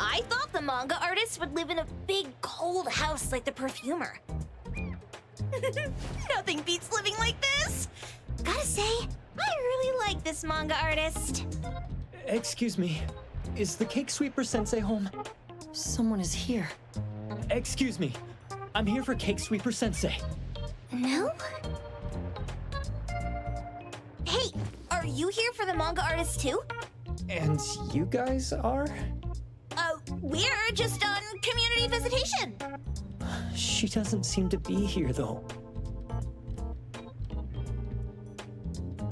I thought the manga artist would live in a big, cold house like the perfumer. Nothing beats living like this! Gotta say, I really like this manga artist. Excuse me, is the Cake Sweeper Sensei home? Someone is here. Excuse me, I'm here for Cake Sweeper Sensei. No? Hey, are you here for the manga artist too? And you guys are? We're just on community visitation. She doesn't seem to be here, though.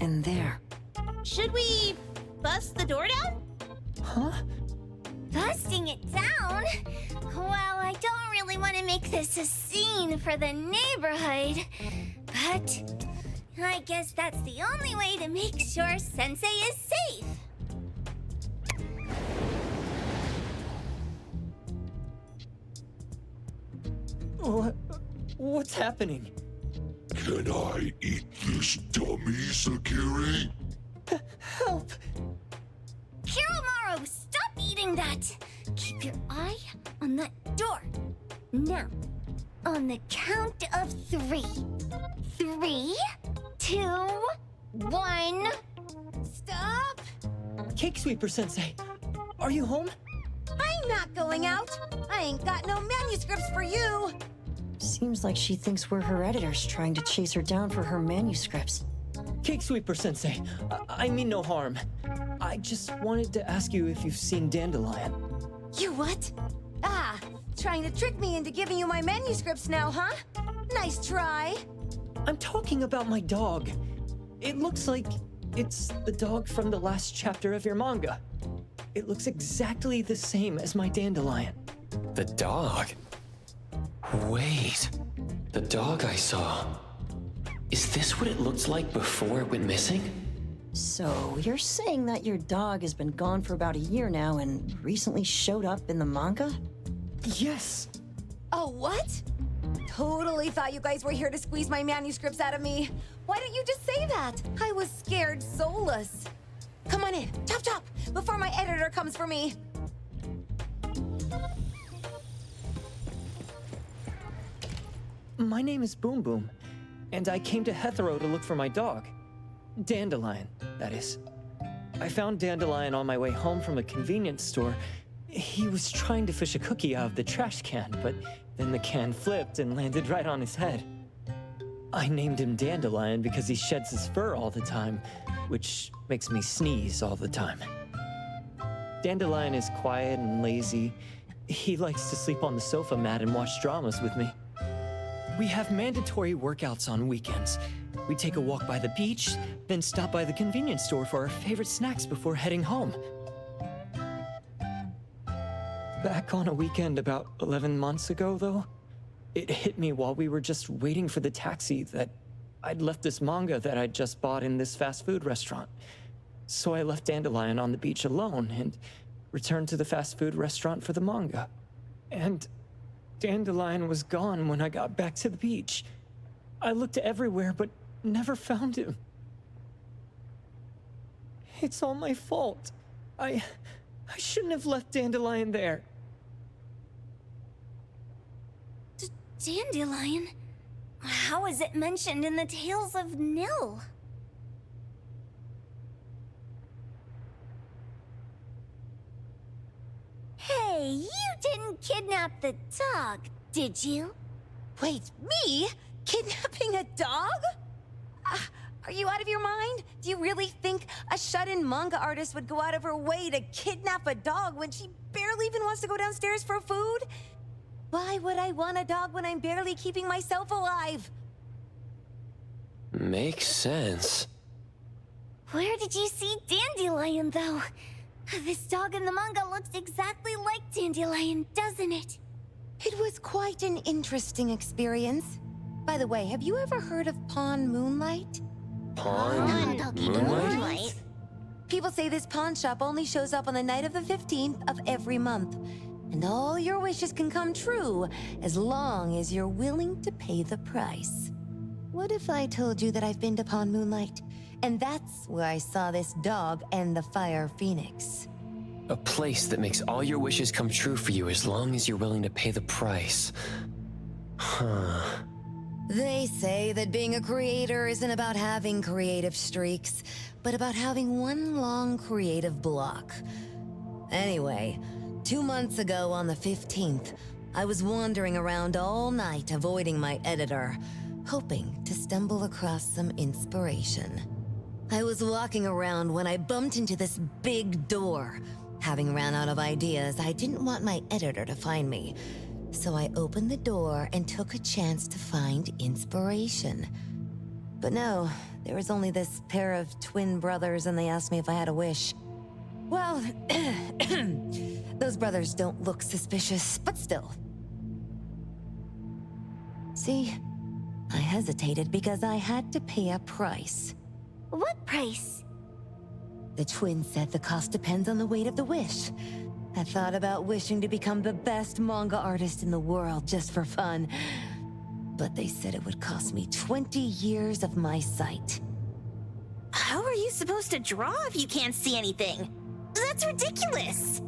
And there. Should we bust the door down? Huh? Busting it down? Well, I don't really want to make this a scene for the neighborhood, but I guess that's the only way to make sure Sensei is safe. What's happening? Can I eat this dummy, Sakiri? Help! Kiromaru, stop eating that! Keep your eye on that door. Now, on the count of 3. 3, 2, 1. Stop! Cake Sweeper Sensei, are you home? I'm not going out. I ain't got no manuscripts for you. Seems like she thinks we're her editors trying to chase her down for her manuscripts. Cake Sweeper Sensei, I mean no harm. I just wanted to ask you if you've seen Dandelion. You what? Ah, trying to trick me into giving you my manuscripts now, huh? Nice try. I'm talking about my dog. It looks like it's the dog from the last chapter of your manga. It looks exactly the same as my Dandelion. The dog? Wait, the dog I saw. Is this what it looked like before it went missing? So, you're saying that your dog has been gone for about a year now and recently showed up in the manga? Yes! Oh, what? Totally thought you guys were here to squeeze my manuscripts out of me. Why don't you just say that? I was scared soulless. Come on in, chop chop, before my editor comes for me. My name is Boom Boom, and I came to Hethereau to look for my dog. Dandelion, that is. I found Dandelion on my way home from a convenience store. He was trying to fish a cookie out of the trash can, but then the can flipped and landed right on his head. I named him Dandelion because he sheds his fur all the time, which makes me sneeze all the time. Dandelion is quiet and lazy. He likes to sleep on the sofa mat and watch dramas with me. We have mandatory workouts on weekends. We take a walk by the beach, then stop by the convenience store for our favorite snacks before heading home. Back on a weekend about 11 months ago, though, it hit me while we were just waiting for the taxi that I'd left this manga that I'd just bought in this fast food restaurant. So I left Dandelion on the beach alone and returned to the fast food restaurant for the manga. And Dandelion was gone when I got back to the beach. I looked everywhere, but never found him. It's all my fault. I shouldn't have left Dandelion there. Dandelion? How is it mentioned in the Tales of Nil? Hey, you didn't kidnap the dog, did you? Wait, me? Kidnapping a dog? Are you out of your mind? Do you really think a shut-in manga artist would go out of her way to kidnap a dog when she barely even wants to go downstairs for food? Why would I want a dog when I'm barely keeping myself alive? Makes sense. Where did you see Dandelion, though? This dog in the manga looks exactly like Dandelion, doesn't it? It was quite an interesting experience. By the way, have you ever heard of Pawn Moonlight? Pawn? Moonlight? People say this pawn shop only shows up on the night of the 15th of every month. And all your wishes can come true as long as you're willing to pay the price. What if I told you that I've been to Pawn Moonlight? And that's where I saw this dog and the Fire Phoenix. A place that makes all your wishes come true for you as long as you're willing to pay the price. Huh. They say that being a creator isn't about having creative streaks, but about having one long creative block. Anyway, 2 months ago on the 15th, I was wandering around all night avoiding my editor, hoping to stumble across some inspiration. I was walking around when I bumped into this big door. Having ran out of ideas, I didn't want my editor to find me. So I opened the door and took a chance to find inspiration. But no, there was only this pair of twin brothers and they asked me if I had a wish. Well, those brothers don't look suspicious, but still. See, I hesitated because I had to pay a price. What price? The twins said the cost depends on the weight of the wish. I thought about wishing to become the best manga artist in the world just for fun. But they said it would cost me 20 years of my sight. How are you supposed to draw if you can't see anything? That's ridiculous!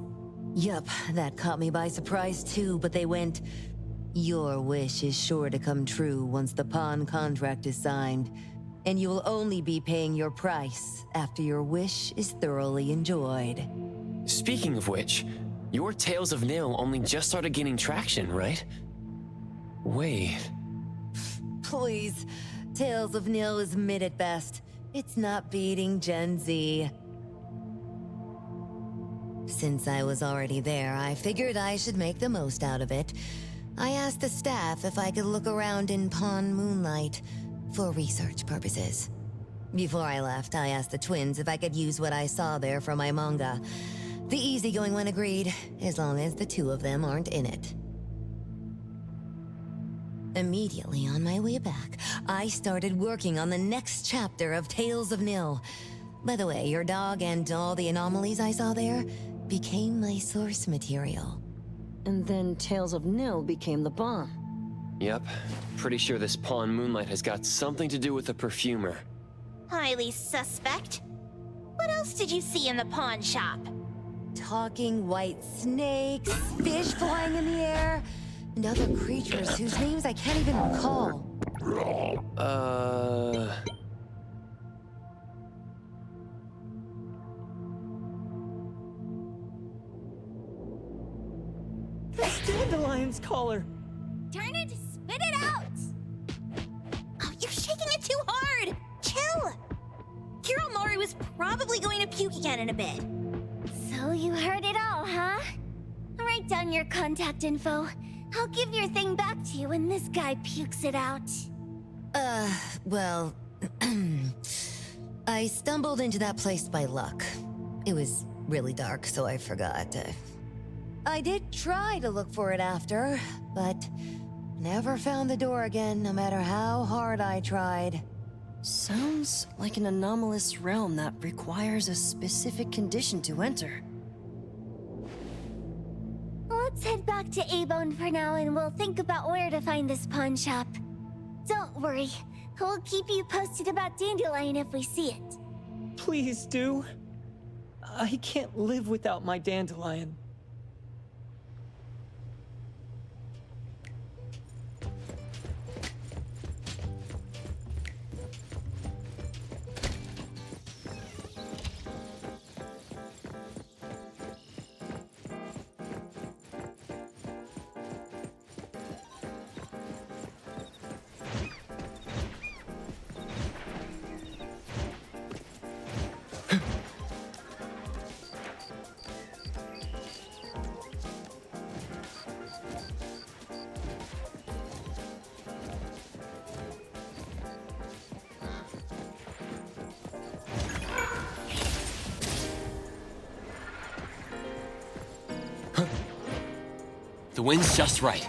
Yup, that caught me by surprise too, but they went, "Your wish is sure to come true once the pawn contract is signed, and you will only be paying your price after your wish is thoroughly enjoyed." Speaking of which, your Tales of Nil only just started gaining traction, right? Wait. Please, Tales of Nil is mid at best. It's not beating Gen Z. Since I was already there, I figured I should make the most out of it. I asked the staff if I could look around in Pawn Moonlight for research purposes. Before I left, I asked the twins if I could use what I saw there for my manga. The easygoing one agreed, as long as the two of them aren't in it. Immediately on my way back, I started working on the next chapter of Tales of Nil. By the way, your dog and all the anomalies I saw there became my source material. And then Tales of Nil became the bomb. Yep. Pretty sure this Pawn Moonlight has got something to do with the perfumer. Highly suspect. What else did you see in the pawn shop? Talking white snakes, fish flying in the air, and other creatures whose names I can't even recall. That's Dandelion's collar! Turn it, spit it out! Oh, you're shaking it too hard! Chill! Kiromori was probably going to puke again in a bit. So you heard it all, huh? Write down your contact info. I'll give your thing back to you when this guy pukes it out. Well, I stumbled into that place by luck. It was really dark, so I forgot. I did try to look for it after, but never found the door again, no matter how hard I tried. Sounds like an anomalous realm that requires a specific condition to enter. Let's head back to A-Bone for now and we'll think about where to find this pawn shop. Don't worry, we'll keep you posted about Dandelion if we see it. Please do. I can't live without my Dandelion. The wind's just right.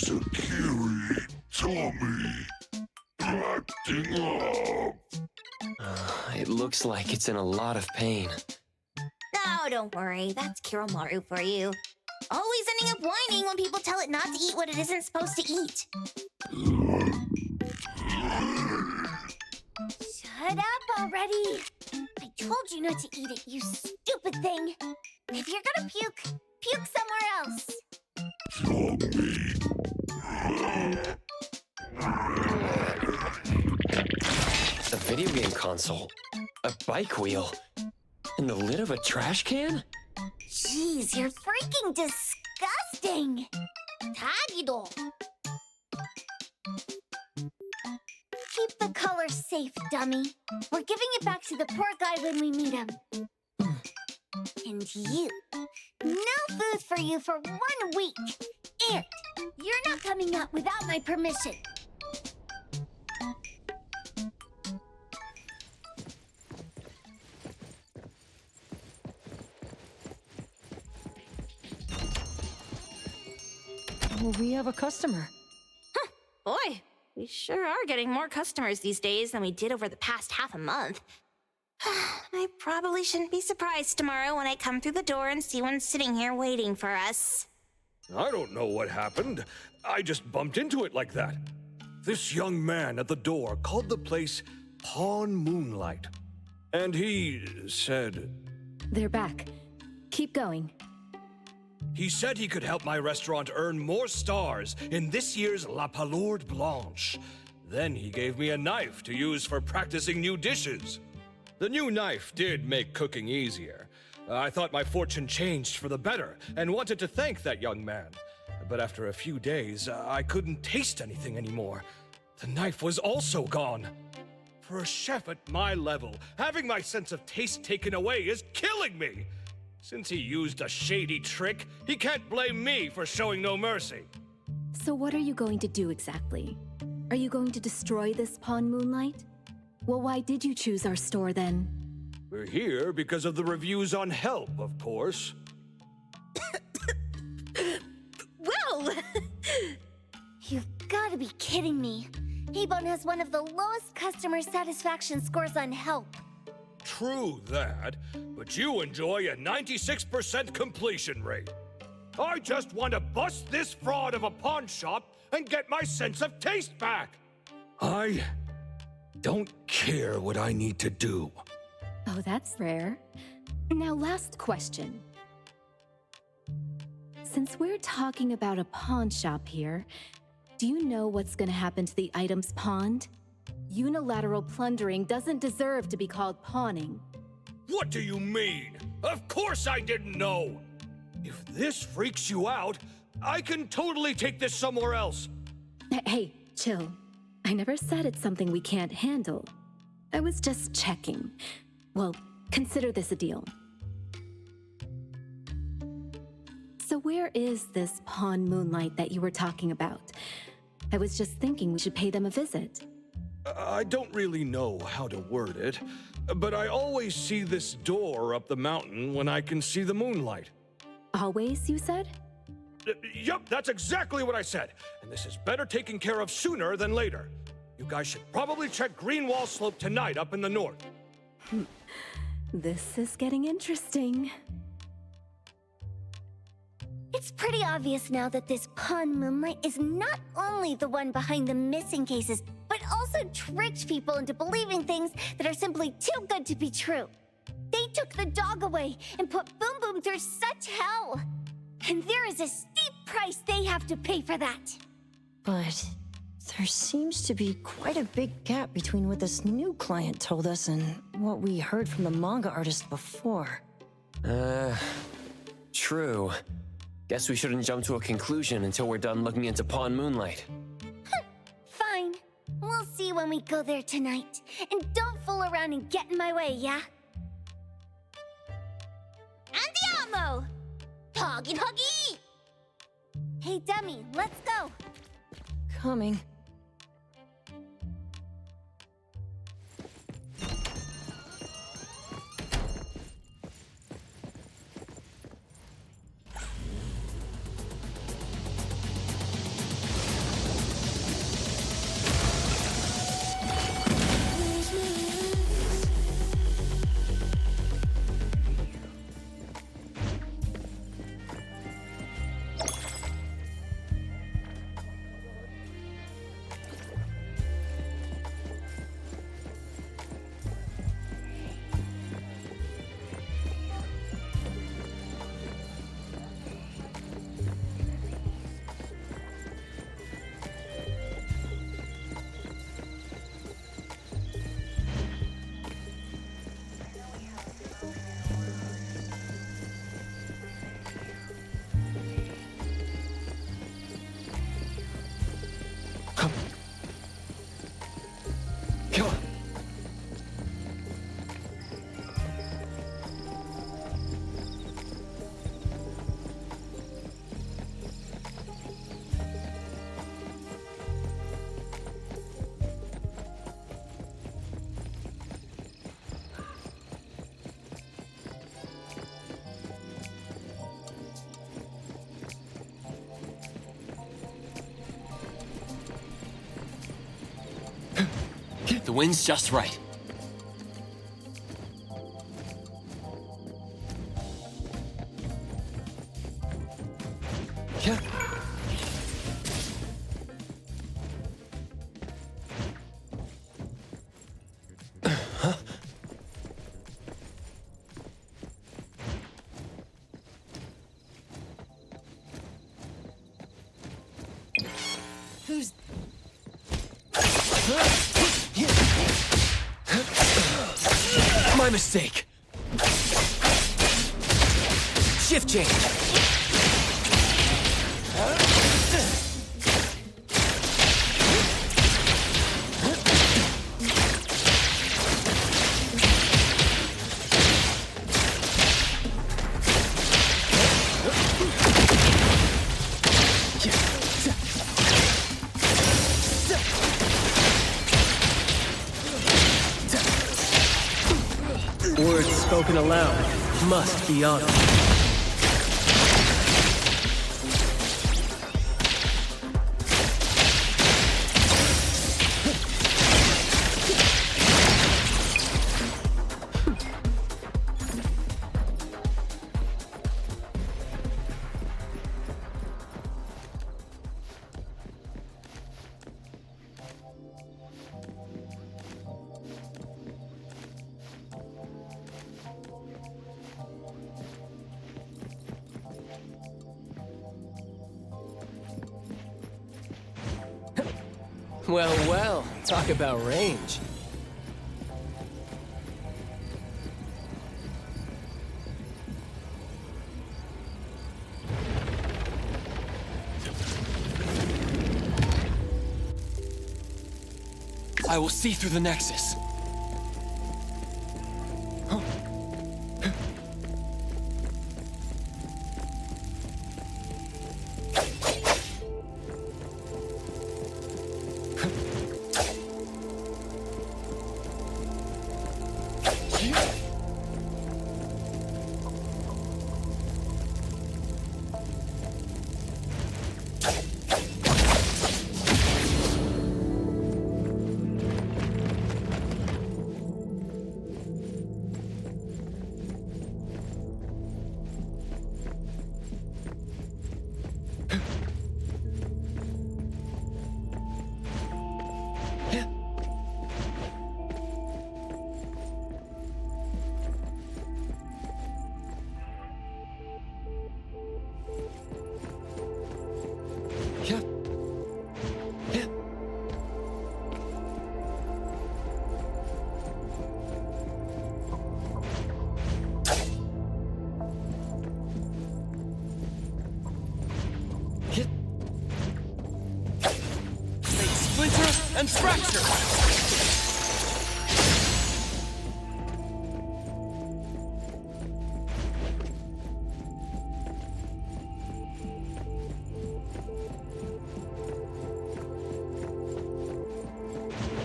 Sakiri tummy acting up. It looks like it's in a lot of pain. No, don't worry. That's Kiromaru for you. Always ending up whining when people tell it not to eat what it isn't supposed to eat. Shut up already! I told you not to eat it, you stupid thing! If you're gonna puke, puke somewhere else! A video game console, a bike wheel, and the lid of a trash can? Jeez, you're freaking disgusting! Tagido. Keep the color safe, dummy. We're giving it back to the poor guy when we meet him. And you. No food for you for 1 week. And you're not coming out without my permission. We have a customer. Boy, we sure are getting more customers these days than we did over the past half a month. I probably shouldn't be surprised tomorrow when I come through the door and see one sitting here waiting for us. I don't know what happened. I just bumped into it like that. This young man at the door called the place Pawn Moonlight. And he said... They're back. Keep going. He said he could help my restaurant earn more stars in this year's La Palourde Blanche. Then he gave me a knife to use for practicing new dishes. The new knife did make cooking easier. I thought my fortune changed for the better and wanted to thank that young man. But after a few days, I couldn't taste anything anymore. The knife was also gone. For a chef at my level, having my sense of taste taken away is killing me. Since he used a shady trick, he can't blame me for showing no mercy. So what are you going to do exactly? Are you going to destroy this Pawn Moonlight? Well, why did you choose our store then? We're here because of the reviews on Help, of course. Well, You've got to be kidding me. Hebon has one of the lowest customer satisfaction scores on Help. True that, but you enjoy a 96% completion rate. I just want to bust this fraud of a pawn shop and get my sense of taste back. I don't care what I need to do. Oh, that's rare. Now, last question. Since we're talking about a pawn shop here, do you know what's gonna happen to the items pawned? Unilateral plundering doesn't deserve to be called pawning. What do you mean? Of course I didn't know! If this freaks you out, I can totally take this somewhere else. Hey, chill. I never said it's something we can't handle. I was just checking. Well, consider this a deal. So where is this Pawn Moonlight that you were talking about? I was just thinking we should pay them a visit. I don't really know how to word it, but I always see this door up the mountain when I can see the moonlight. Always, you said? Yup, that's exactly what I said. And this is better taken care of sooner than later. You guys should probably check Greenwall Slope tonight up in the north. This is getting interesting. It's pretty obvious now that this Pawn Moonlight is not only the one behind the missing cases, but also tricked people into believing things that are simply too good to be true. They took the dog away and put Boom Boom through such hell. And there is a steep price they have to pay for that. But there seems to be quite a big gap between what this new client told us and what we heard from the manga artist before. True. Guess we shouldn't jump to a conclusion until we're done looking into Pawn Moonlight. Fine. We'll see when we go there tonight. And don't fool around and get in my way, yeah? Andiamo! Huggy huggy! Hey, dummy, let's go. Coming. wind's just right. Yeah. Who's... My mistake. Shift change. Words spoken aloud must be honored. Well, well, talk about range. I will see through the Nexus. Splinter and fracture!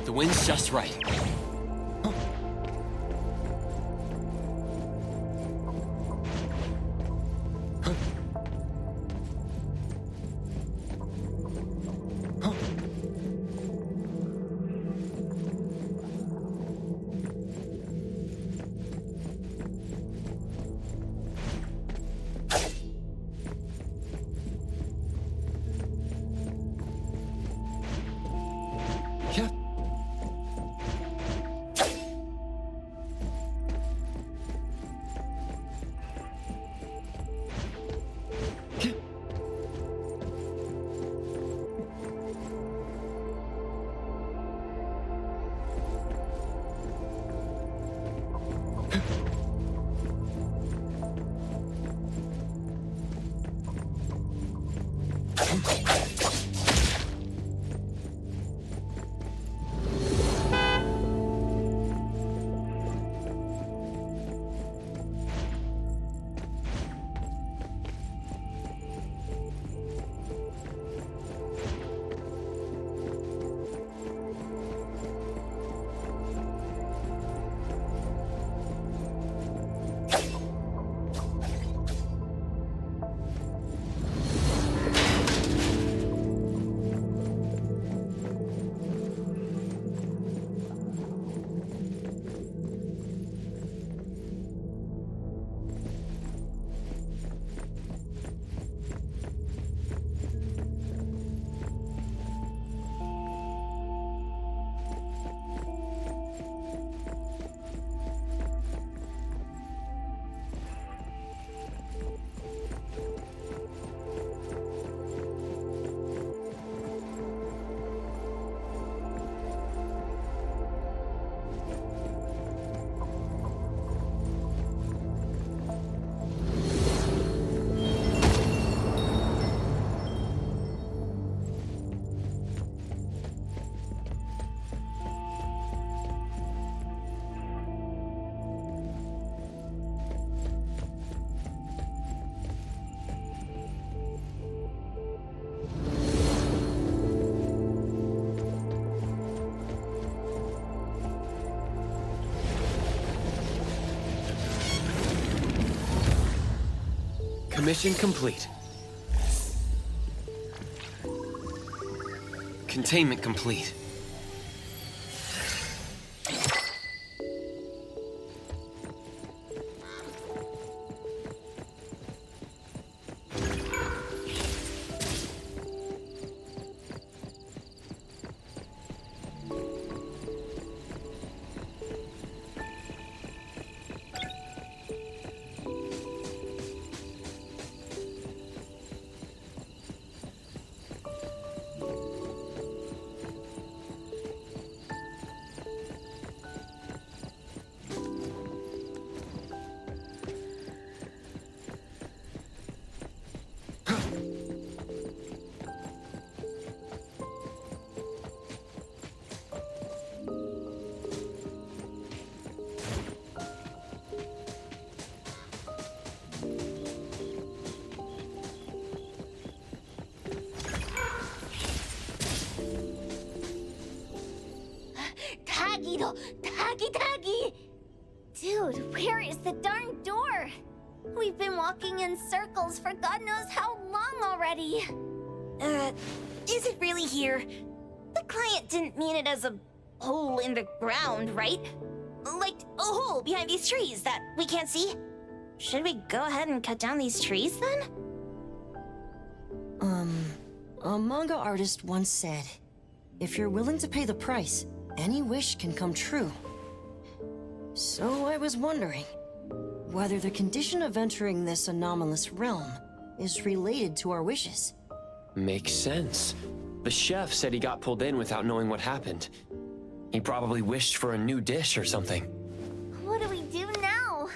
The wind's just right. Mission complete. Containment complete. Taggy! Dude, where is the darn door? We've been walking in circles for God knows how long already. Is it really here? The client didn't mean it as a hole in the ground, right? Like a hole behind these trees that we can't see? Should we go ahead and cut down these trees then? A manga artist once said, if you're willing to pay the price, any wish can come true. So I was wondering whether the condition of entering this anomalous realm is related to our wishes. Makes sense. The chef said he got pulled in without knowing what happened. He probably wished for a new dish or something. What do we do now?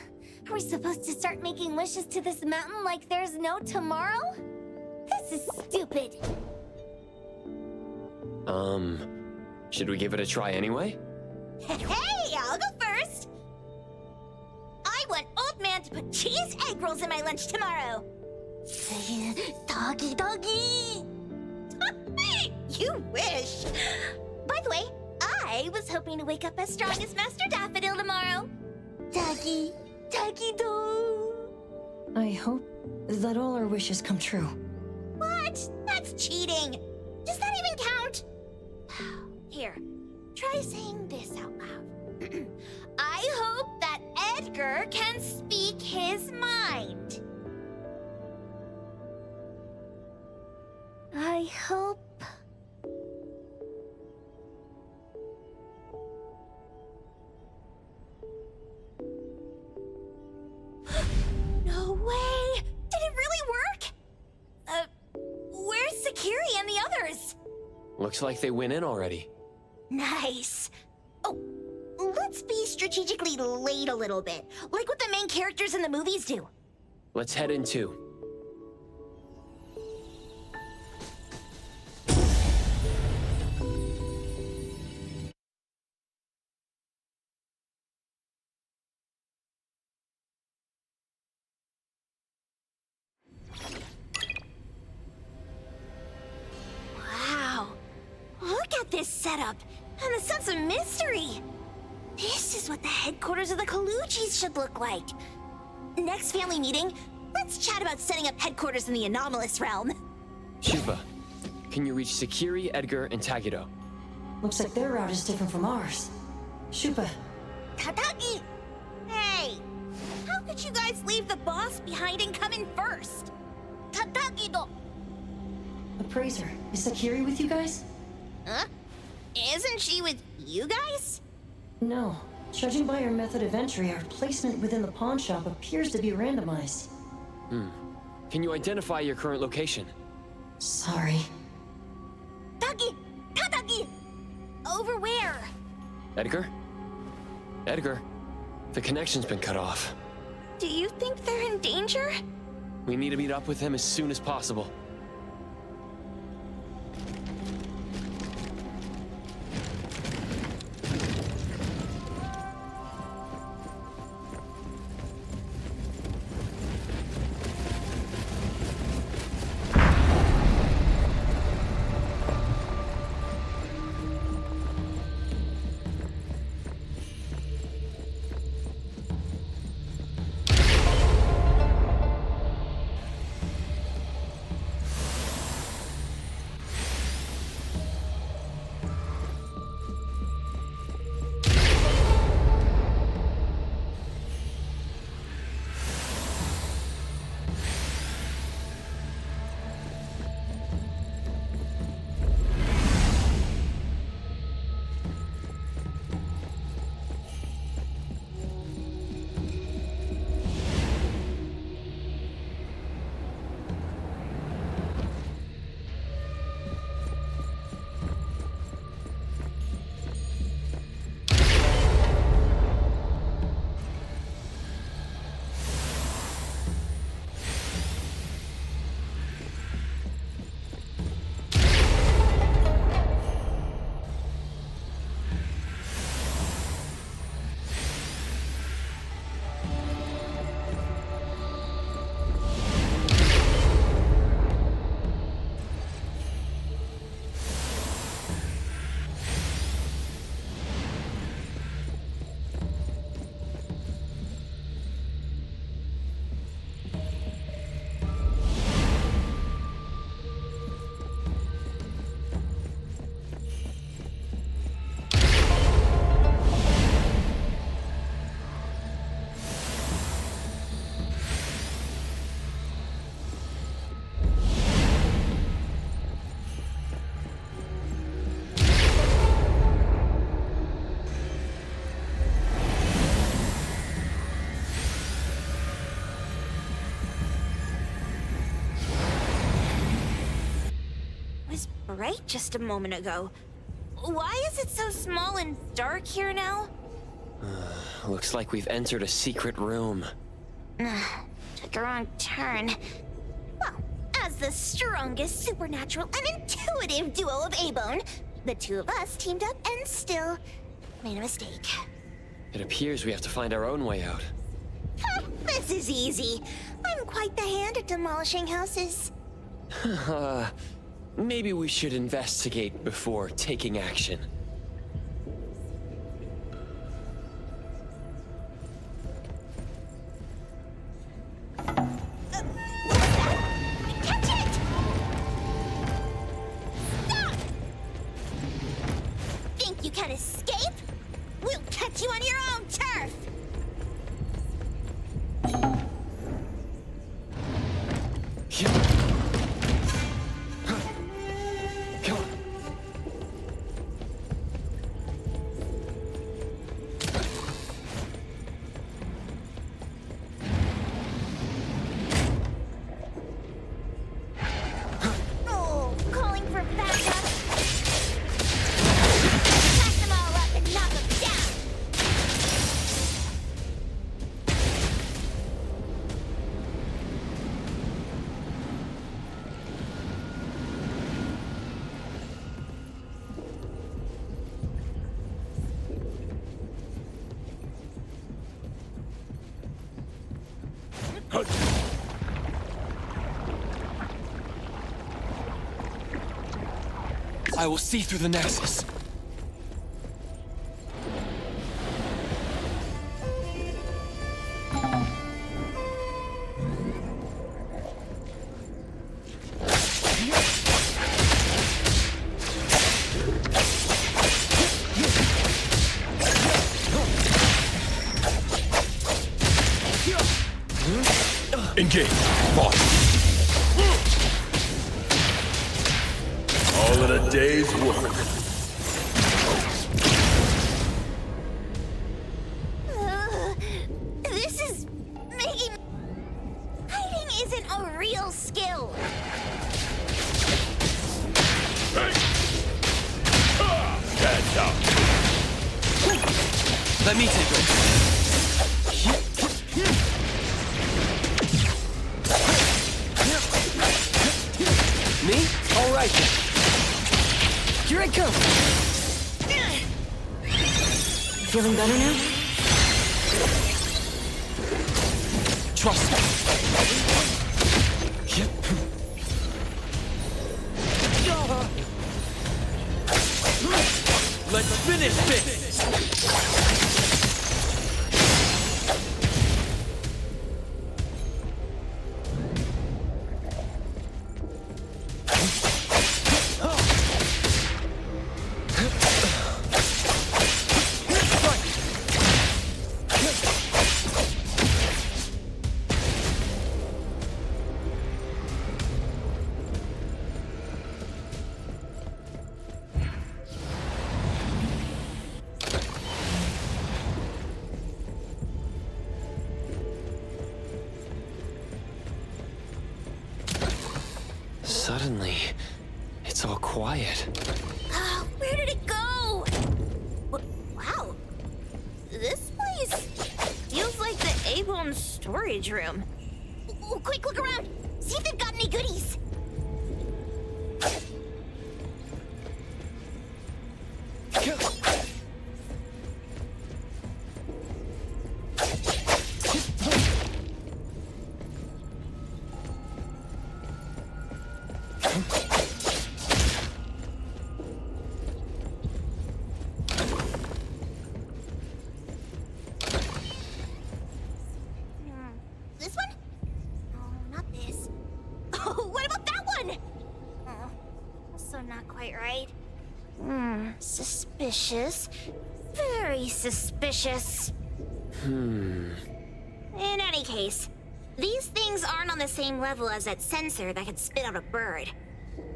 Are we supposed to start making wishes to this mountain like there's no tomorrow? This is stupid. Should we give it a try anyway? Hey, I'll go first! I want Old Man to put cheese egg rolls in my lunch tomorrow! Doggy! You wish! By the way, I was hoping to wake up as strong as Master Daffodil tomorrow. Doggy do! I hope that all our wishes come true. What? That's cheating! Does that even count? Here, try saying this out loud. I hope that Edgar can speak his mind. I hope... No way! Did it really work? Where's Sakiri and the others? Looks like they went in already. Nice. Oh, let's be strategically late a little bit, like what the main characters in the movies do. Let's head in too. Wow. Look at this setup and the sense of mystery. This is what the headquarters of the Kalujis should look like. Next family meeting, let's chat about setting up headquarters in the anomalous realm. Shuba, can you reach Sakiri, Edgar, and Tagiro? Looks like their route is different from ours. Shupa. Tataki! Hey! How could you guys leave the boss behind and come in first? Tataki-do! Appraiser, is Sakiri with you guys? Huh? Isn't she with you guys? No. Judging by our method of entry, our placement within the pawn shop appears to be randomized. Can you identify your current location? Sorry. Taki! Tataki! Over where? Edgar? Edgar, the connection's been cut off. Do you think they're in danger? We need to meet up with him as soon as possible. right just a moment ago. Why is it so small and dark here now? Looks like we've entered a secret room. Took a wrong turn. Well, as the strongest supernatural and intuitive duo of A-Bone, the two of us teamed up and still made a mistake. It appears we have to find our own way out. This is easy. I'm quite the hand at demolishing houses. Maybe we should investigate before taking action. Catch it! Stop! Think you can escape? We'll catch you on your own turf! Come on. Oh, calling for backup. Pack them all up and knock them down. I will see through the Nexus. Engage. March. All in a day's work. This is making... Hiding isn't a real skill. Hey! Stand down. Let me take over. Me? All right then. Here I come. Feeling better now? Trust me. Let's finish this. Suddenly, it's all quiet. Where did it go? Wow. This place feels like the A-Bone storage room. Quick, look around. See if they've got any goodies. This one? Oh, not this. Oh, what about that one? Oh, also not quite right. Suspicious. Very suspicious. In any case, these things aren't on the same level as that sensor that could spit out a bird.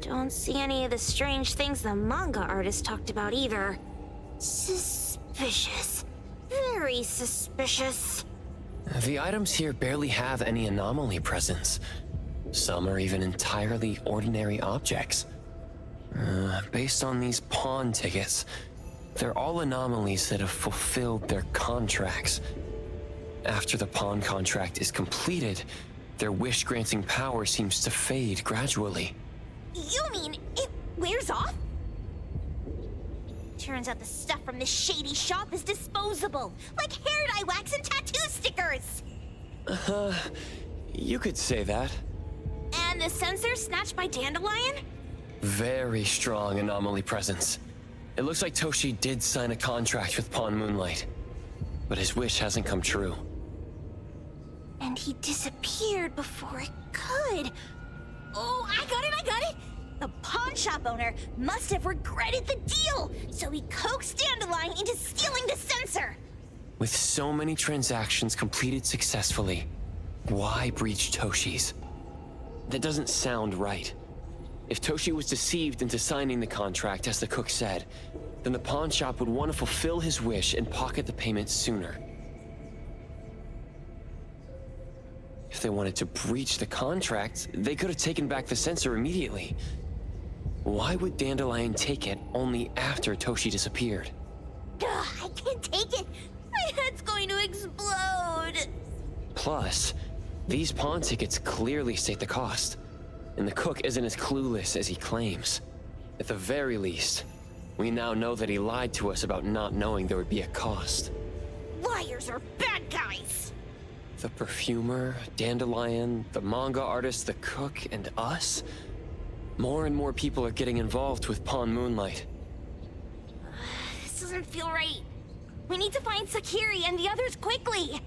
Don't see any of the strange things the manga artist talked about either. Suspicious. Very suspicious. The items here barely have any anomaly presence. Some are even entirely ordinary objects. Based on these pawn tickets, they're all anomalies that have fulfilled their contracts. After the pawn contract is completed, their wish-granting power seems to fade gradually. You mean it wears off? Turns out the stuff from this shady shop is disposable, like hair dye wax and tattoo stickers. You could say that. And the sensor snatched by Dandelion? Very strong anomaly presence. It looks like Toshi did sign a contract with Pawn Moonlight, but his wish hasn't come true. And he disappeared before it could. Oh, I got it! The pawn shop owner must have regretted the deal, so he coaxed Dandelion into stealing the sensor. With so many transactions completed successfully, why breach Toshi's? That doesn't sound right. If Toshi was deceived into signing the contract as the cook said, then the pawn shop would want to fulfill his wish and pocket the payment sooner. If they wanted to breach the contract, they could have taken back the sensor immediately. Why would Dandelion take it only after Toshi disappeared? Ugh, I can't take it. My head's going to explode. Plus, these pawn tickets clearly state the cost, and the cook isn't as clueless as he claims. At the very least, we now know that he lied to us about not knowing there would be a cost. Liars are bad guys. The perfumer, Dandelion, the manga artist, the cook, and us? More and more people are getting involved with Pawn Moonlight. This doesn't feel right. We need to find Sakiri and the others quickly.